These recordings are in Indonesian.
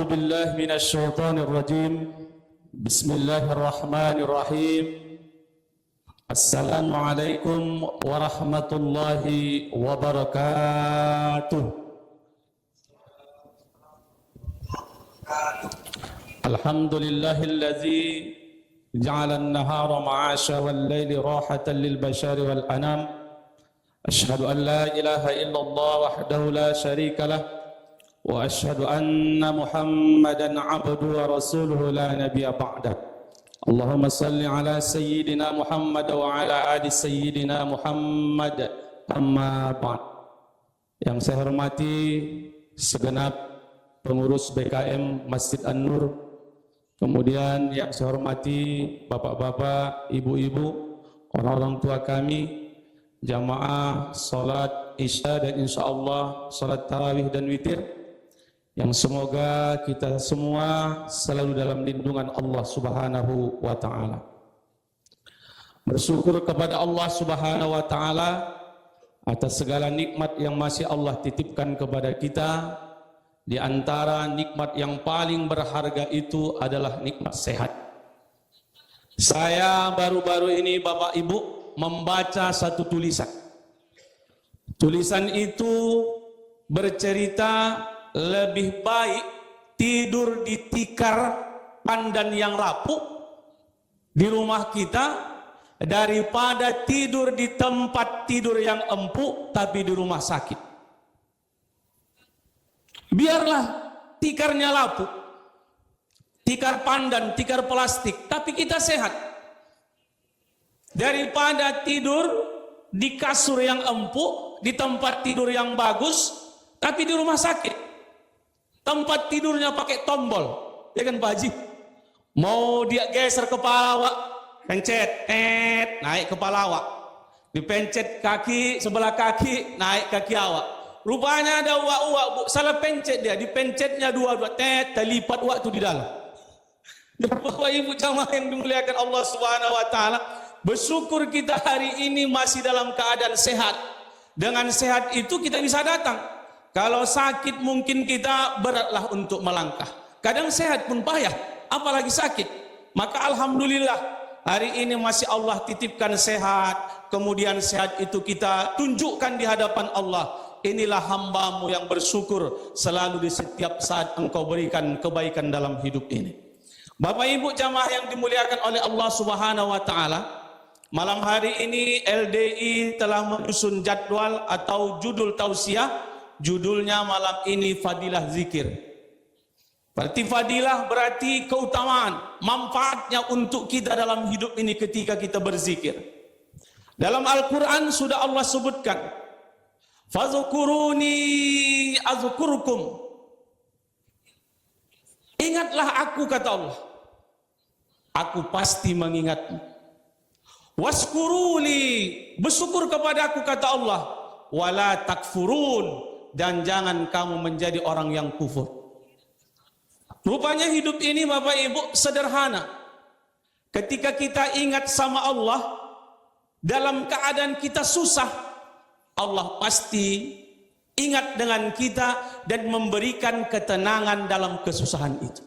بالله من الشيطان الرجيم. بسم الله الرحمن الرحيم. السلام عليكم ورحمة الله وبركاته. الحمد لله الذي جعل النهار معاشا والليل راحة للبشر والأنام. أشهد أن لا إله إلا الله وحده لا شريك له، وأشهد أن محمدا عبده ورسوله لا نبي بعده. اللهم صل على سيدنا محمد وعلى آل سيدنا محمد. Amma ba'd. Yang saya hormati segenap pengurus BKM Masjid An-Nur, kemudian yang saya hormati bapak-bapak, ibu-ibu, orang-orang tua kami, jamaah salat Isya dan insyaallah salat tarawih dan witir, yang semoga kita semua selalu dalam lindungan Allah Subhanahu wa taala. Bersyukur kepada Allah Subhanahu wa taala atas segala nikmat yang masih Allah titipkan kepada kita. Di antara nikmat yang paling berharga itu adalah nikmat sehat. Saya baru-baru ini Bapak Ibu membaca satu tulisan. Tulisan itu bercerita lebih baik tidur di tikar pandan yang rapuh di rumah kita daripada tidur di tempat tidur yang empuk tapi di rumah sakit. Biarlah tikarnya rapuh, tikar pandan, tikar plastik, tapi kita sehat, daripada tidur di kasur yang empuk, di tempat tidur yang bagus, tapi di rumah sakit, tempat tidurnya pakai tombol, ya kan Pak Haji? Mau dia geser kepala awak, pencet, naik kepala awak, dipencet kaki, sebelah kaki, naik kaki awak. Rupanya ada uak-uak, Bu, salah pencet dia, dipencetnya dua-dua, terlipat uak itu di dalam. Bapak Ibu jamaah yang dimuliakan Allah Subhanahu wa taala, bersyukur kita hari ini masih dalam keadaan sehat. Dengan sehat itu kita bisa datang. Kalau sakit mungkin kita beratlah untuk melangkah. Kadang sehat pun payah, apalagi sakit. Maka alhamdulillah hari ini masih Allah titipkan sehat. Kemudian sehat itu kita tunjukkan di hadapan Allah. Inilah hambamu yang bersyukur selalu di setiap saat engkau berikan kebaikan dalam hidup ini. Bapak Ibu jamaah yang dimuliakan oleh Allah Subhanahu wa taala, malam hari ini LDI telah menyusun jadwal atau judul tausiah. Judulnya malam ini Fadilah Zikir. Berarti fadilah berarti keutamaan, manfaatnya untuk kita dalam hidup ini ketika kita berzikir. Dalam Al-Quran sudah Allah sebutkan, Fadhkuruni azkurkum. Ingatlah aku, kata Allah, aku pasti mengingatmu. Waskuruli, bersyukur kepada aku, kata Allah, wala takfurun, dan jangan kamu menjadi orang yang kufur. Rupanya hidup ini Bapak Ibu sederhana. Ketika kita ingat sama Allah dalam keadaan kita susah, Allah pasti ingat dengan kita dan memberikan ketenangan dalam kesusahan itu.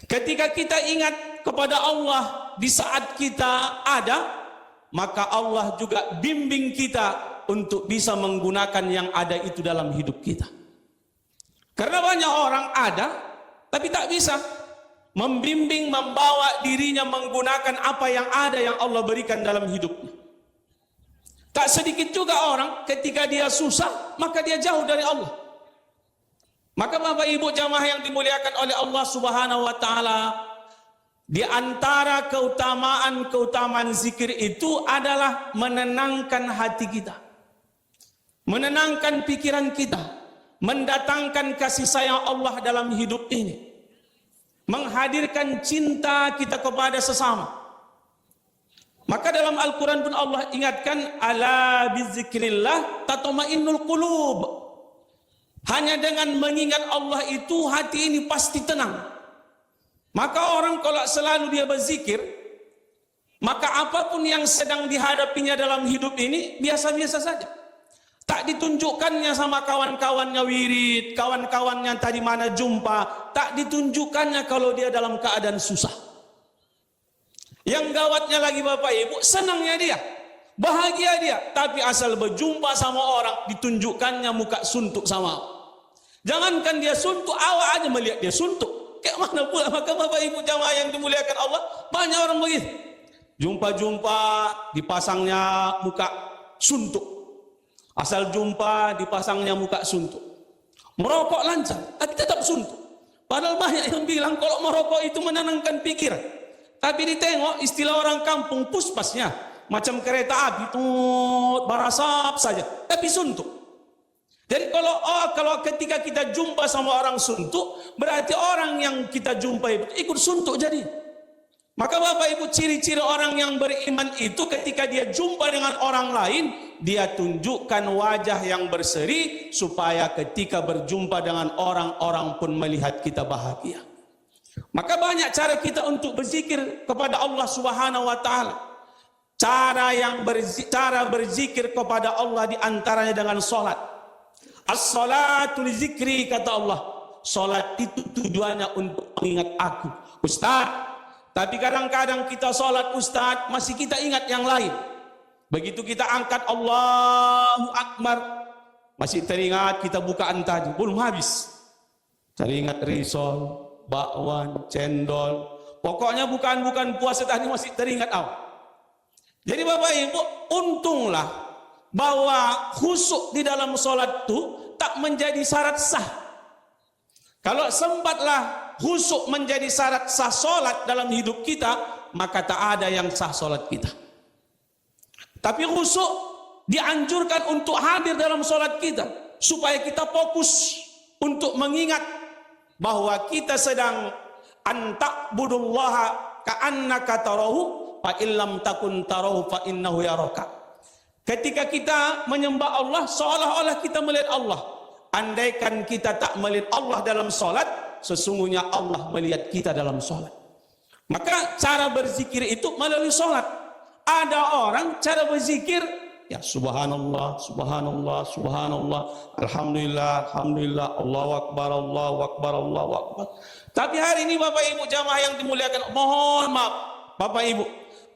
Ketika kita ingat kepada Allah di saat kita ada, maka Allah juga bimbing kita untuk bisa menggunakan yang ada itu dalam hidup kita. Karena banyak orang ada, tapi tak bisa membimbing, membawa dirinya menggunakan apa yang ada yang Allah berikan dalam hidupnya. Tak sedikit juga orang ketika dia susah, maka dia jauh dari Allah. Maka Bapak Ibu jamaah yang dimuliakan oleh Allah Subhanahu wa taala, di antara keutamaan zikir itu adalah menenangkan hati kita, menenangkan pikiran kita, mendatangkan kasih sayang Allah dalam hidup ini, menghadirkan cinta kita kepada sesama. Maka dalam Al-Quran pun Allah ingatkan, ala bizikrillah tatma'innul qulub. Hanya dengan mengingat Allah itu hati ini pasti tenang. Maka orang kalau selalu dia berzikir, maka apapun yang sedang dihadapinya dalam hidup ini biasa-biasa saja. Tak ditunjukkannya sama kawan-kawannya wirid, kawan-kawannya tadi mana jumpa, tak ditunjukkannya kalau dia dalam keadaan susah. Yang gawatnya lagi Bapak Ibu, senangnya dia, bahagia dia, tapi asal berjumpa sama orang ditunjukkannya muka suntuk sama. Jangankan dia suntuk, awak aja melihat dia suntuk. Kayak mana pula? Maka Bapak Ibu jamaah yang dimuliakan Allah, banyak orang begitu. Jumpa-jumpa dipasangnya muka suntuk. Asal jumpa dipasangnya muka suntuk. Merokok lancar, tapi tetap suntuk. Padahal banyak yang bilang kalau merokok itu menenangkan pikiran. Tapi ditengok istilah orang kampung puspasnya, macam kereta api, tut, barasap saja, tapi suntuk. Jadi kalau ketika kita jumpa sama orang suntuk, berarti orang yang kita jumpa itu ikut suntuk jadi. Maka Bapak Ibu, ciri-ciri orang yang beriman itu ketika dia jumpa dengan orang lain, dia tunjukkan wajah yang berseri supaya ketika berjumpa dengan orang pun melihat kita bahagia. Maka banyak cara kita untuk berzikir kepada Allah Subhanahu wa taala. Cara berzikir kepada Allah diantaranya dengan salat. As-salatu li zikri, kata Allah. Salat itu tujuannya untuk mengingat aku. Ustaz, tapi kadang-kadang kita sholat Ustaz, masih kita ingat yang lain. Begitu kita angkat Allahu Akbar, masih teringat kita bukaan tadi, belum habis. Teringat risol, bakwan, cendol. Pokoknya bukan puasa tadi masih teringat awak. Jadi Bapak Ibu, untunglah bahwa khusyuk di dalam sholat itu tak menjadi syarat sah. Kalau sempatlah khusyuk menjadi syarat sah solat dalam hidup kita, maka tak ada yang sah solat kita. Tapi khusyuk dianjurkan untuk hadir dalam solat kita, supaya kita fokus untuk mengingat bahwa kita sedang anta'budullaha ka'annaka tarahu fa illam takun tarahu fa innahu yaraka. Ketika kita menyembah Allah seolah-olah kita melihat Allah. Andaikan kita tak melihat Allah dalam solat, sesungguhnya Allah melihat kita dalam solat. Maka cara berzikir itu melalui solat. Ada orang cara berzikir, ya subhanallah, subhanallah, subhanallah, alhamdulillah, alhamdulillah, Allahu akbar, Allahu akbar, Allahu akbar. Tapi hari ini Bapak Ibu jamaah yang dimuliakan, mohon maaf Bapak Ibu,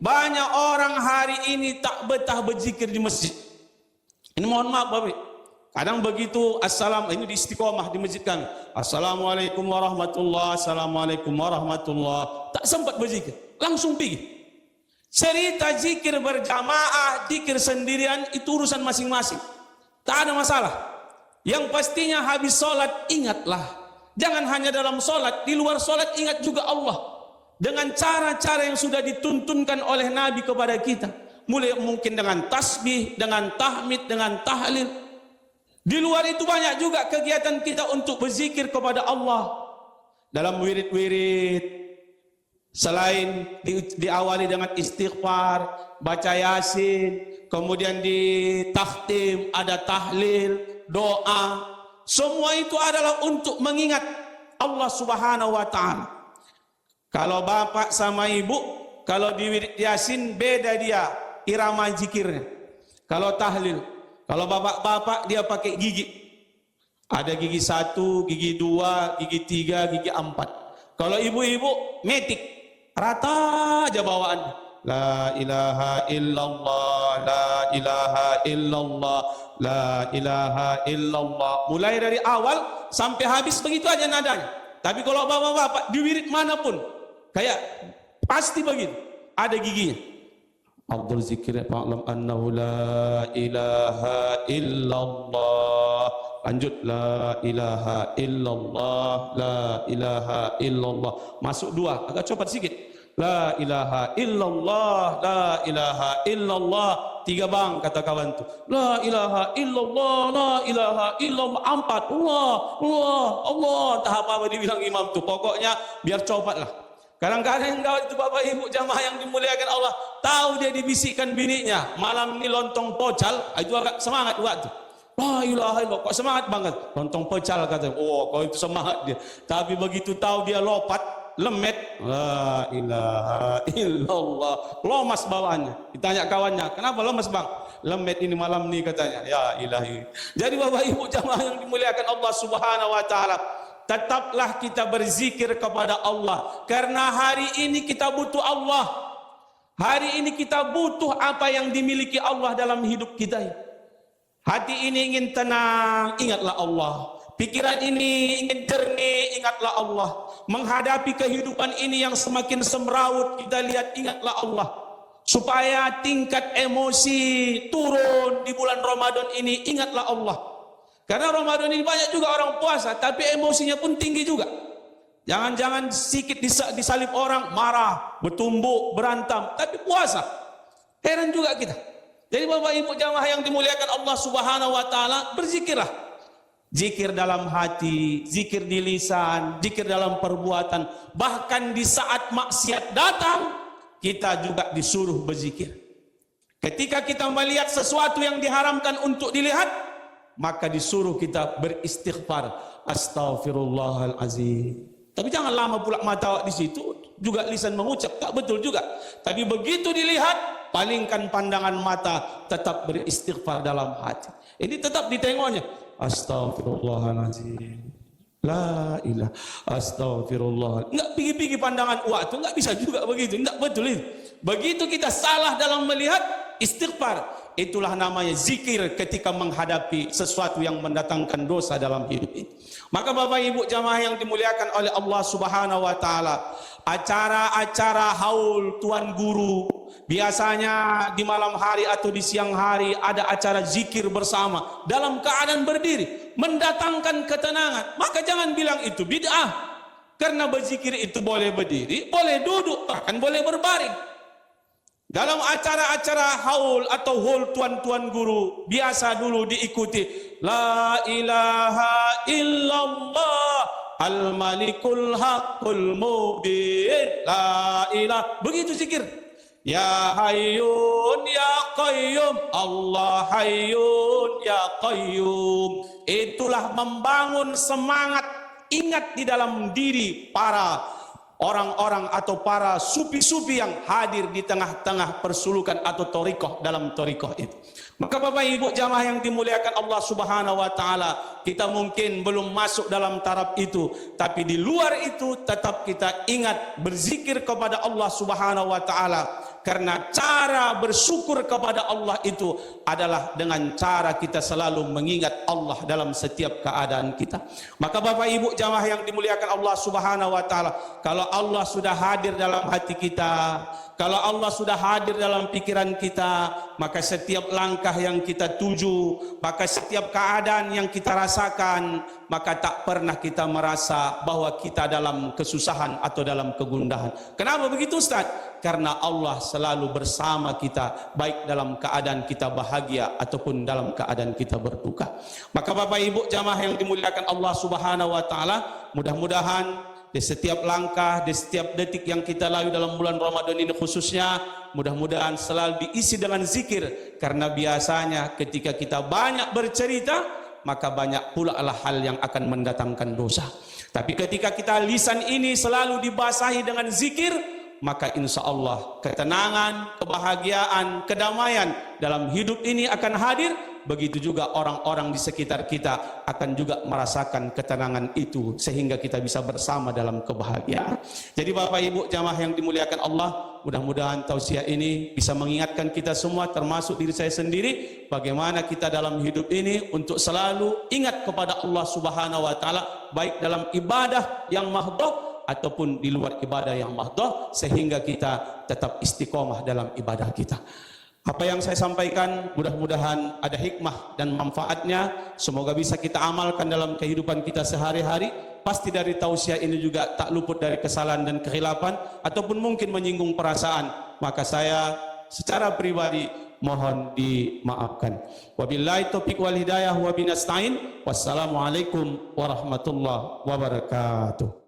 banyak orang hari ini tak betah berzikir di masjid. Ini mohon maaf Bapak Ibu. Kadang begitu ini di istiqomah di masjid kami, assalamualaikum warahmatullah, assalamualaikum warahmatullah, tak sempat berzikir, langsung pergi. Cerita zikir berjamaah, zikir sendirian itu urusan masing-masing, tak ada masalah. Yang pastinya habis sholat ingatlah, jangan hanya dalam sholat, di luar sholat ingat juga Allah dengan cara-cara yang sudah dituntunkan oleh Nabi kepada kita. Mulai mungkin dengan tasbih, dengan tahmid, dengan tahlil. Di luar itu banyak juga kegiatan kita untuk berzikir kepada Allah. Dalam wirid-wirid, selain diawali dengan istighfar, baca yasin, kemudian di takhtim, ada tahlil, doa. Semua itu adalah untuk mengingat Allah Subhanahu wa ta'ala. Kalau bapak sama ibu, kalau di wirid yasin beda dia irama zikirnya. Kalau tahlil, kalau bapak-bapak dia pakai gigi. Ada gigi 1, gigi 2, gigi 3, gigi 4. Kalau ibu-ibu metik, rata aja bawaan. La ilaha illallah, la ilaha illallah, la ilaha illallah. Mulai dari awal sampai habis begitu aja nadanya. Tapi kalau bapak-bapak di wirid manapun, kayak pasti begitu, ada giginya. Afdal zikir fa'lam annahu la ilaha illallah. Lanjut, la ilaha illallah, la ilaha illallah. Masuk 2, agak cepat sikit. La ilaha illallah, la ilaha illallah. 3 bang kata kawan tu. La ilaha illallah, la ilaha illallah. 4, Allah, Allah, Allah. Tak apa-apa dibilang imam tu. Pokoknya biar cepatlah. Kadang-kadang yang gawat itu Bapak Ibu jamaah yang dimuliakan Allah, tahu dia dibisikkan bininya, malam ini lontong pocal, itu agak semangat waktu. La ilaha illallah, kok semangat banget. Lontong pocal kata, oh kau itu semangat dia. Tapi begitu tahu dia lopat, lemet, la ilaha illallah, lomas bawaannya. Ditanya kawannya, kenapa lomas bang? Lemet ini malam nih katanya. Ya ilahi. Jadi Bapak Ibu jamaah yang dimuliakan Allah Subhanahu wa taala, tetaplah kita berzikir kepada Allah, karena hari ini kita butuh Allah. Hari ini kita butuh apa yang dimiliki Allah dalam hidup kita. Hati ini ingin tenang, ingatlah Allah. Pikiran ini ingin jernih, ingatlah Allah. Menghadapi kehidupan ini yang semakin semrawut, kita lihat, ingatlah Allah. Supaya tingkat emosi turun di bulan Ramadan ini, ingatlah Allah. Karena Ramadan ini banyak juga orang puasa, tapi emosinya pun tinggi juga. Jangan-jangan sedikit disalib orang, marah, bertumbuk, berantem, tapi puasa. Heran juga kita. Jadi Bapak Ibu jamaah yang dimuliakan Allah Subhanahu wa taala, berzikirlah. Zikir dalam hati, zikir di lisan, zikir dalam perbuatan. Bahkan di saat maksiat datang, kita juga disuruh berzikir. Ketika kita melihat sesuatu yang diharamkan untuk dilihat, maka disuruh kita beristighfar. Astaghfirullahalazim. Tapi jangan lama pula mata di situ, juga lisan mengucap, tak betul juga. Tapi begitu dilihat, palingkan pandangan mata, tetap beristighfar dalam hati. Ini tetap ditengoknya. Astaghfirullahalazim. La ilah. Astaghfirullah. Enggak pergi-pergi pandangan waktu, enggak bisa juga begitu. Enggak betul itu. Begitu kita salah dalam melihat, istighfar. Itulah namanya zikir ketika menghadapi sesuatu yang mendatangkan dosa dalam hidup ini. Maka Bapak Ibu jamaah yang dimuliakan oleh Allah Subhanahu wa taala, acara-acara haul Tuan Guru, biasanya di malam hari atau di siang hari ada acara zikir bersama dalam keadaan berdiri, mendatangkan ketenangan. Maka jangan bilang itu bid'ah, karena berzikir itu boleh berdiri, boleh duduk, bahkan boleh berbaring. Dalam acara-acara haul atau haul tuan-tuan guru, biasa dulu diikuti la ilaha illallah al-malikul haqqul mubin, la ilah. Begitu zikir. Ya hayyun ya qayyum, Allah hayyun ya qayyum. Itulah membangun semangat ingat di dalam diri para orang-orang atau para sufi-sufi yang hadir di tengah-tengah persulukan atau torikoh dalam torikoh itu. Maka Bapak Ibu jamaah yang dimuliakan Allah Subhanahu wa taala, kita mungkin belum masuk dalam taraf itu, tapi di luar itu tetap kita ingat berzikir kepada Allah Subhanahu wa taala. Karena cara bersyukur kepada Allah itu adalah dengan cara kita selalu mengingat Allah dalam setiap keadaan kita. Maka Bapak Ibu jamaah yang dimuliakan Allah Subhanahu wa taala, kalau Allah sudah hadir dalam hati kita, kalau Allah sudah hadir dalam pikiran kita, maka setiap langkah yang kita tuju, maka setiap keadaan yang kita rasakan, maka tak pernah kita merasa bahwa kita dalam kesusahan atau dalam kegundahan. Kenapa begitu Ustaz? Karena Allah selalu bersama kita, baik dalam keadaan kita bahagia ataupun dalam keadaan kita berduka. Maka Bapak Ibu jamaah yang dimuliakan Allah Subhanahu wa taala, mudah-mudahan di setiap langkah, di setiap detik yang kita lalui dalam bulan Ramadan ini khususnya, mudah-mudahan selalu diisi dengan zikir. Karena biasanya ketika kita banyak bercerita, maka banyak pula lah hal yang akan mendatangkan dosa. Tapi ketika kita lisan ini selalu dibasahi dengan zikir, maka insya Allah ketenangan, kebahagiaan, kedamaian dalam hidup ini akan hadir. Begitu juga orang-orang di sekitar kita akan juga merasakan ketenangan itu, sehingga kita bisa bersama dalam kebahagiaan. Jadi Bapak Ibu jamaah yang dimuliakan Allah, mudah-mudahan tausiah ini bisa mengingatkan kita semua, termasuk diri saya sendiri, bagaimana kita dalam hidup ini untuk selalu ingat kepada Allah Subhanahu wa taala, baik dalam ibadah yang mahdhah ataupun di luar ibadah yang mahdhah, sehingga kita tetap istiqomah dalam ibadah kita. Apa yang saya sampaikan mudah-mudahan ada hikmah dan manfaatnya, semoga bisa kita amalkan dalam kehidupan kita sehari-hari. Pasti dari tausiah ini juga tak luput dari kesalahan dan kekhilafan ataupun mungkin menyinggung perasaan, maka saya secara pribadi mohon dimaafkan. Wabillahi taufiq wal hidayah wa binasta'in. Wassalamualaikum warahmatullahi wabarakatuh.